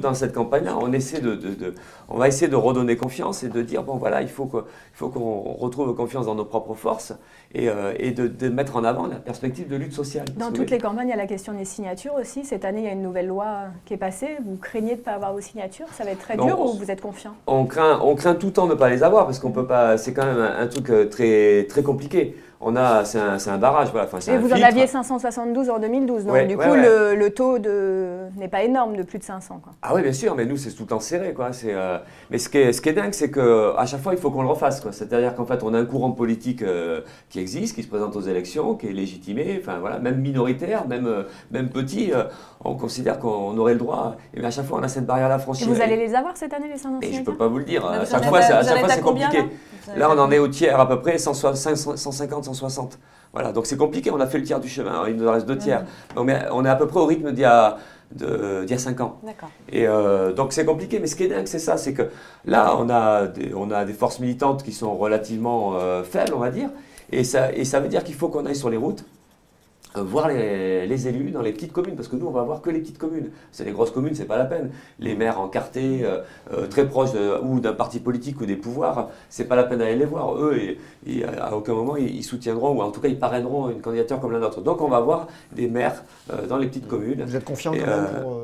dans cette campagne-là, on va essayer de redonner confiance et de dire, bon voilà, il faut qu'on retrouve confiance dans nos propres forces et de mettre en avant la perspective de lutte sociale. Dans toutes les campagnes, il y a la question des signatures aussi. Cette année, il y a une nouvelle loi qui est passée. Vous craignez de ne pas avoir vos signatures? Ça va être très dur ou vous êtes confiant? On craint tout le temps de ne pas les avoir parce qu'on peut pas. C'est quand même un truc très, très compliqué. C'est un barrage, voilà. Enfin, et vous en aviez 572 en 2012, donc ouais, du coup ouais. Le taux n'est pas énorme de plus de 500. Quoi. Ah oui, bien sûr, mais nous c'est tout le temps serré, quoi. Mais ce qui est dingue, c'est qu'à chaque fois il faut qu'on le refasse, quoi. C'est-à-dire qu'en fait on a un courant politique qui existe, qui se présente aux élections, qui est légitimé, enfin voilà, même minoritaire, même petit, on considère qu'on aurait le droit. Et à chaque fois on a cette barrière à franchir. Et vous allez les avoir cette année les 500 signatures? Je peux pas vous le dire. À chaque fois c'est compliqué. Là on en est au tiers à peu près, 150, 160. Voilà, donc c'est compliqué, on a fait le tiers du chemin, il nous reste 2 tiers. Donc, on est à peu près au rythme d'il y a 5 ans. Et donc c'est compliqué, mais ce qui est dingue, c'est ça, c'est que là, on a des forces militantes qui sont relativement faibles, on va dire, et ça veut dire qu'il faut qu'on aille sur les routes, voir les élus dans les petites communes, parce que nous on va voir que les petites communes. C'est les grosses communes, c'est pas la peine. Les maires encartés, très proches ou d'un parti politique ou des pouvoirs, c'est pas la peine d'aller les voir. Eux, à aucun moment ils soutiendront, ou en tout cas ils parraineront une candidature comme la nôtre. Donc on va voir des maires dans les petites communes. Vous êtes confiant quand même pour...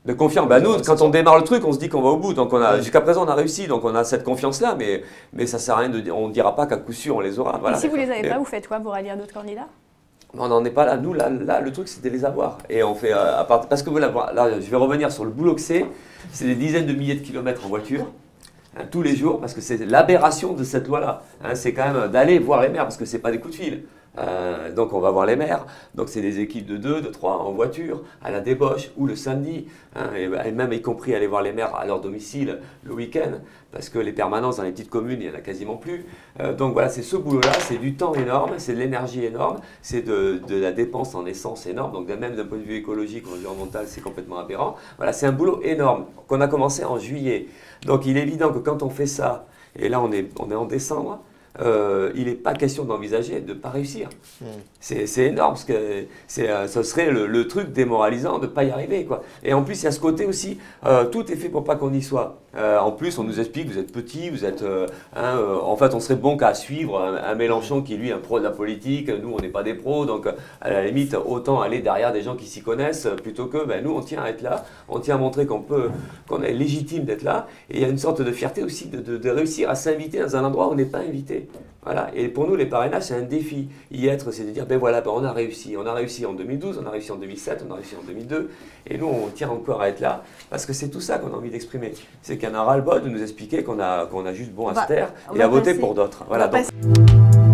De confiant, bah nous, quand on démarre le truc, on se dit qu'on va au bout. Donc jusqu'à présent, on a réussi, donc on a cette confiance-là, mais ça sert à rien de dire, on ne dira pas qu'à coup sûr on les aura. Voilà. Et si vous les avez pas, vous faites quoi pour rallier d'autres candidats? On n'en est pas là. Nous, là, le truc, c'était les avoir. Et on fait, parce que là, je vais revenir sur le boulot que c'est des dizaines de milliers de kilomètres en voiture, hein, tous les jours, parce que c'est l'aberration de cette loi-là. Hein, c'est quand même d'aller voir les maires, parce que ce n'est pas des coups de fil. Donc on va voir les maires, donc c'est des équipes de 2, de 3 en voiture, à la débauche ou le samedi, hein, et même y compris aller voir les maires à leur domicile le week-end, parce que les permanences dans les petites communes, il n'y en a quasiment plus. Donc voilà, c'est ce boulot-là, c'est du temps énorme, c'est de l'énergie énorme, c'est de la dépense en essence énorme, donc même d'un point de vue écologique ou environnemental, c'est complètement aberrant. Voilà, c'est un boulot énorme qu'on a commencé en juillet. Donc il est évident que quand on fait ça, et là on est en décembre, il n'est pas question d'envisager de ne pas réussir. C'est énorme, parce que ce serait le truc démoralisant de ne pas y arriver, quoi. Et en plus, il y a ce côté aussi, tout est fait pour pas qu'on y soit. En plus, on nous explique, vous êtes petit, vous êtes... en fait, on serait bon qu'à suivre un Mélenchon qui, lui, est un pro de la politique. Nous, on n'est pas des pros, donc à la limite, autant aller derrière des gens qui s'y connaissent, plutôt que, nous, on tient à être là, on tient à montrer qu'on est légitime d'être là. Et il y a une sorte de fierté aussi de réussir à s'inviter dans un endroit où on n'est pas invité. Voilà. Et pour nous, les parrainages, c'est un défi. Y être, c'est de dire, voilà, on a réussi. On a réussi en 2012, on a réussi en 2007, on a réussi en 2002. Et nous, on tient encore à être là, parce que c'est tout ça qu'on a envie d'exprimer. C'est qu'il y en a ras-le-bol de nous expliquer qu'on a juste bon à se taire et à voter pour d'autres. Voilà. Donc...